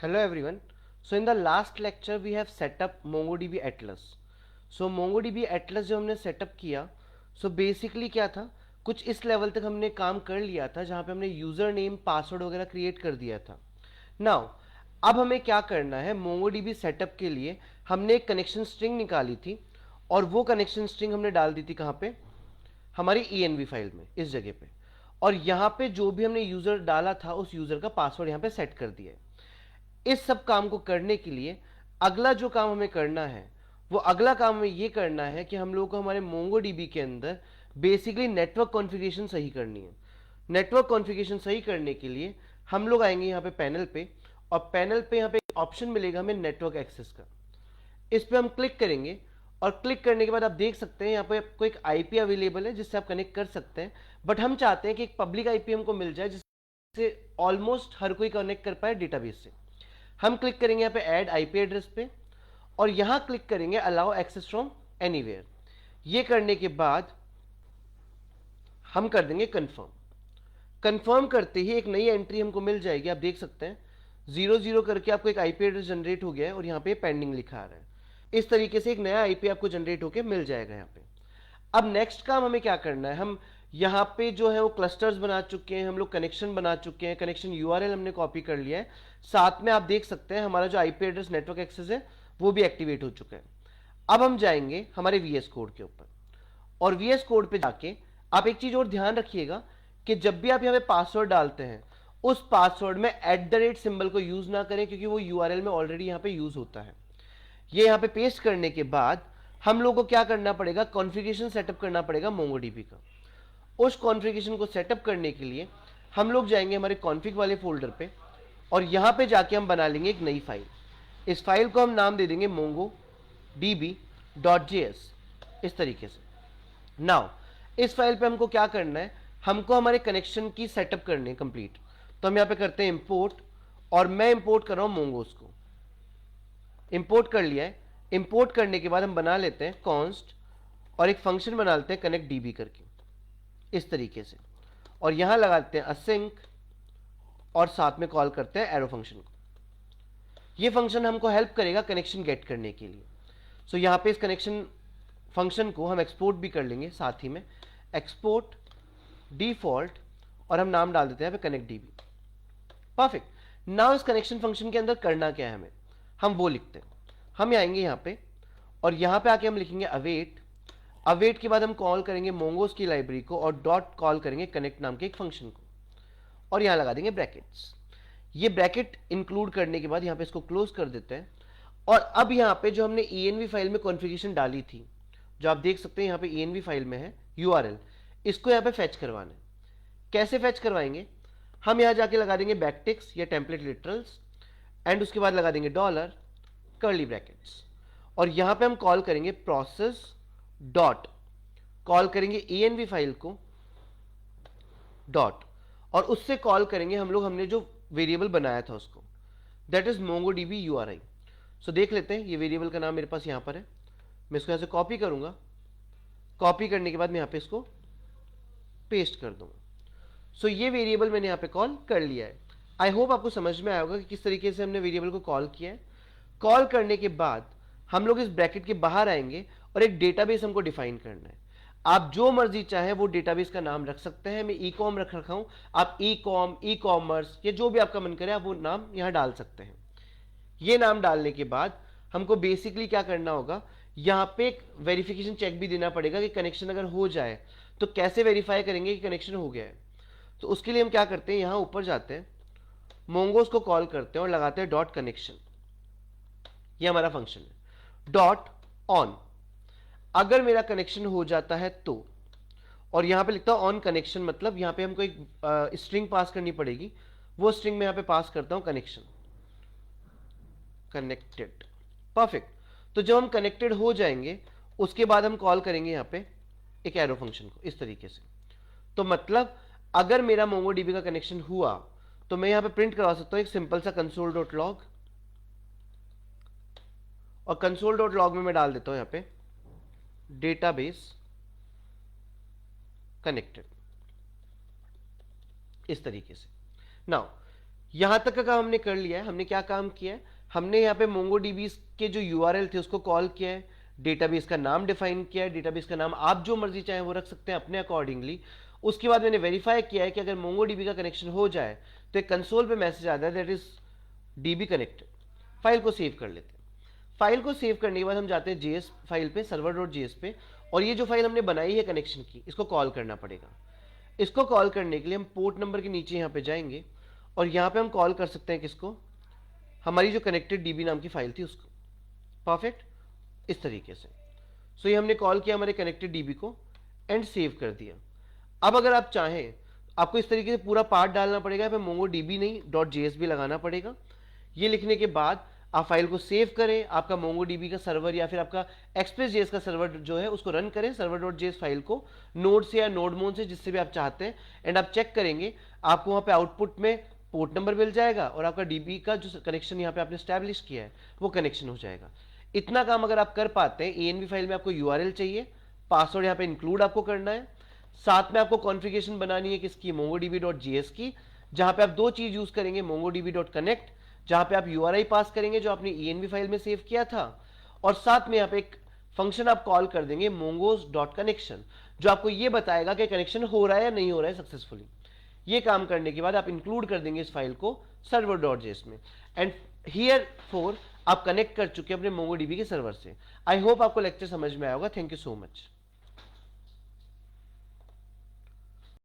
Hello everyone. So in the last lecture we have set up MongoDB Atlas. So MongoDB Atlas जो हमने setup किया, so basically क्या था, कुछ इस लेवल तक हमने काम कर लिया था जहाँ पे हमने यूज़र नेम पासवर्ड वगैरह क्रिएट कर दिया था. नाउ अब हमें क्या करना है, MongoDB सेटअप के लिए हमने एक कनेक्शन स्ट्रिंग निकाली थी और वो कनेक्शन स्ट्रिंग हमने डाल दी थी कहाँ पे, हमारी env फाइल में, इस जगह पे. और यहाँ पे जो भी हमने यूज़र डाला था उस यूज़र का पासवर्ड यहाँ पे सेट कर दिया है. इस सब काम को करने के लिए अगला जो काम हमें करना है, वो अगला काम हमें ये करना है कि हम लोगों को हमारे MongoDB के अंदर बेसिकली नेटवर्क कॉन्फ़िगरेशन सही करनी है. नेटवर्क कॉन्फ़िगरेशन सही करने के लिए हम लोग आएंगे यहाँ पे पैनल पे, और पैनल पे यहाँ पे ऑप्शन मिलेगा हमें नेटवर्क एक्सेस का. इस पे हम क्लिक करेंगे और क्लिक करने के बाद आप देख सकते हैं यहाँ पे आपको एक आईपी अवेलेबल है जिससे आप कनेक्ट कर सकते हैं. बट हम चाहते हैं कि एक पब्लिक आईपी हमको मिल जाए जिससे ऑलमोस्ट हर कोई कनेक्ट कर पाए डेटाबेस से. हम क्लिक करेंगे यहाँ पे ऐड आईपी एड्रेस पे और यहाँ क्लिक करेंगे अलाउ एक्सेस फ्रॉम एनीवेयर. ये करने के बाद हम कर देंगे कंफर्म. कंफर्म करते ही एक नई एंट्री हमको मिल जाएगी. आप देख सकते हैं 00 करके आपको एक आईपी एड्रेस जनरेट हो गया है और यहाँ पे पेंडिंग लिखा आ रहा है. इस तरीके से एक नया आईपी आपको जनरेट होकर मिल जाएगा यहाँ पे. अब नेक्स्ट काम हमें क्या करना है, हम यहाँ पे जो है वो क्लस्टर्स बना चुके हैं, हम लोग कनेक्शन बना चुके हैं, कनेक्शन यूआरएल हमने कॉपी कर लिया है. साथ में आप देख सकते हैं हमारा जो आईपी एड्रेस नेटवर्क एक्सेस है वो भी एक्टिवेट हो चुका है. अब हम जाएंगे हमारे वीएस कोड के ऊपर और वीएस कोड पे जाके आप एक चीज और ध्यान रखिएगा कि जब भी आप यहाँ पे पासवर्ड डालते हैं उस पासवर्ड में @ सिंबल को यूज ना करें, क्योंकि वो यूआरएल में ऑलरेडी यहाँ पे यूज होता है. ये यहाँ पे पेस्ट करने के बाद हम लोग को क्या करना पड़ेगा, कॉन्फ़िगरेशन सेटअप करना पड़ेगा MongoDB का. उस कॉन्फ़िगरेशन को सेटअप करने के लिए हम लोग जाएंगे हमारे कॉन्फ़िग वाले फोल्डर पे और यहाँ पे जाके हम बना लेंगे एक नई फाइल. इस फाइल को हम नाम दे देंगे mongodb.js, इस तरीके से. नाउ इस फाइल पे हमको क्या करना है, हमको हमारे कनेक्शन की सेटअप करनी है कंप्लीट. तो हम यहाँ पे करते हैं इंपोर्ट और मैं इंपोर्ट कर रहा हूँ मोंगोस को. इंपोर्ट कर लिया है. इंपोर्ट करने के बाद हम बना लेते हैं कॉन्स्ट और एक फंक्शन बना लेते हैं कनेक्ट डीबी करके, इस तरीके से. और यहां लगाते हैं असिंक और साथ में कॉल करते हैं एरो फंक्शन को. ये फंक्शन हमको हेल्प करेगा कनेक्शन गेट करने के लिए. सो यहां पे इस कनेक्शन फंक्शन को हम एक्सपोर्ट भी कर लेंगे साथ ही में, एक्सपोर्ट डिफॉल्ट, और हम नाम डाल देते हैं कनेक्ट डीबी. परफेक्ट. नाउ इस कनेक्शन फंक्शन के अंदर करना क्या है हमें, हम वो लिखते हैं. हम आएंगे यहाँ पे और यहाँ पे आके हम लिखेंगे अवेट. अवेट के बाद हम कॉल करेंगे मोंगोस की लाइब्रेरी को और डॉट कॉल करेंगे कनेक्ट नाम के एक फंक्शन को और यहाँ लगा देंगे ब्रैकेट्स. ये ब्रैकेट इंक्लूड करने के बाद यहाँ पे इसको क्लोज कर देते हैं. और अब यहाँ पे जो हमने env फाइल में कॉन्फ़िगरेशन डाली थी, जो आप देख सकते हैं यहाँ पे env फाइल में है यूआरएल, इसको यहाँ पे फेच करवाना है. कैसे फेच करवाएंगे, हम यहाँ जाके लगा देंगे बैकटिक्स या टेम्पलेट लिटरल्स एंड उसके बाद लगा देंगे डॉलर कर्ली ब्रैकेट्स और यहाँ पे हम कॉल करेंगे प्रोसेस डॉट, कॉल करेंगे env फाइल को डॉट, और उससे कॉल करेंगे हम लोग हमने जो वेरिएबल बनाया था उसको, दैट इज MongoDB URI. सो देख लेते हैं, ये वेरिएबल का नाम मेरे पास यहाँ पर है. मैं इसको यहाँ से कॉपी करूँगा. कॉपी करने के बाद मैं यहाँ पे इसको पेस्ट कर दूँगा. सो ये वेरिएबल मैंने यहाँ पे कॉल कर लिया है. आई होप आपको समझ में आया होगा कि किस तरीके से हमने वेरिएबल को कॉल किया है. कॉल करने के बाद हम लोग इस ब्रैकेट के बाहर आएंगे और एक डेटाबेस हमको डिफाइन करना है. आप जो मर्जी चाहे वो डेटाबेस का नाम रख सकते हैं. मैं ई-कॉम रख रखा हूं, आप ई-कॉम, ई-कॉमर्स या जो भी आपका मन करे आप वो नाम यहां डाल सकते हैं. ये नाम डालने के बाद हमको बेसिकली क्या करना होगा, यहां पे एक वेरिफिकेशन चेक भी देना पड़ेगा कि कनेक्शन अगर हो जाए तो कैसे वेरीफाई करेंगे कि कनेक्शन हो गया है. तो उसके लिए हम क्या करते हैं, यहां ऊपर जाते हैं, मोंगोस को कॉल करते हैं और लगाते हैं डॉट कनेक्शन. ये हमारा फंक्शन है. डॉट ऑन, अगर मेरा कनेक्शन हो जाता है तो, और यहां पे लिखता हूं ऑन कनेक्शन, मतलब यहां पे हमको एक स्ट्रिंग पास करनी पड़ेगी. वो स्ट्रिंग में यहां पे पास करता हूं कनेक्शन, कनेक्टेड. परफेक्ट. तो जब हम कनेक्टेड हो जाएंगे उसके बाद हम कॉल करेंगे यहां पे एक एरो फंक्शन को, इस तरीके से. तो मतलब अगर मेरा MongoDB का कनेक्शन हुआ तो मैं यहां पे प्रिंट करवा सकता हूं एक सिंपल सा console.log, और console.log में मैं डाल देता हूं यहां पे डेटाबेस कनेक्टेड, इस तरीके से. नाउ यहां तक का काम हमने कर लिया है। हमने क्या काम किया है, हमने यहाँ पे MongoDB के जो यूआरएल थे उसको कॉल किया है, डेटाबेस का नाम डिफाइन किया है, डेटाबेस का नाम आप जो मर्जी चाहे वो रख सकते हैं अपने अकॉर्डिंगली। उसके बाद मैंने वेरीफाई किया है कि अगर MongoDB का कनेक्शन हो जाए तो एक कंसोल पे मैसेज आता है that is DB connected. File को सेव कर लेते हैं। फाइल को सेव करने के बाद हम जाते हैं JS फाइल पे, server.js पे, और ये जो फाइल हमने बनाई है कनेक्शन की, इसको कॉल करना पड़ेगा। इसको कॉल करने के लिए हम पोर्ट नंबर के नीचे यहाँ पे जाएंगे और यहाँ पे हम कॉल कर सकते हैं किसको, हमारी जो कनेक्टेड DB नाम की फाइल थी उसको। परफेक्ट, इस तरीके से। सो ये हमने कॉल किया हमारे कनेक्टेड DB को एंड सेव कर दिया। अब अगर आप चाहें, आपको इस तरीके से पूरा पार्ट डालना पड़ेगा, यहाँ पे MongoDB नहीं .js भी लगाना पड़ेगा। ये लिखने के बाद आप फाइल को सेव करें, आपका MongoDB का सर्वर या फिर आपका Express.js का सर्वर जो है उसको रन करें, server.js फाइल को नोड से या नोडमोन से जिससे भी आप चाहते हैं, एंड आप चेक करेंगे आपको वहाँ पे आउटपुट में पोर्ट नंबर मिल जाएगा और आपका DB का जो कनेक्शन यहाँ पे आपने स्टैब्लिश किया है वो कनेक्शन हो जाएगा। इतना काम अगर आप कर पाते हैं, ANV फाइल में आपको URL चाहिए, पासवर्ड यहाँ पे इंक्लूड आपको करना है, साथ में आपको कॉन्फ़िगरेशन बनानी है किसकी, MongoDB.js की, जहां पे आप दो चीज यूज करेंगे, MongoDB.connect जहां पे आप URI पास करेंगे जो आपने ENV फाइल में सेव किया था, और साथ में यहाँ पे एक फंक्शन आप कॉल कर देंगे mongos.connection जो आपको ये बताएगा कि कनेक्शन हो रहा है या नहीं हो रहा है सक्सेसफुली। ये काम करने के बाद आप इंक्लूड कर देंगे इस फाइल को server.js में, एंड हियर फोर आप कनेक्ट कर चुके हैं अपने MongoDB के सर्वर से। आई होप आपको लेक्चर समझ में आया होगा। Thank you so much.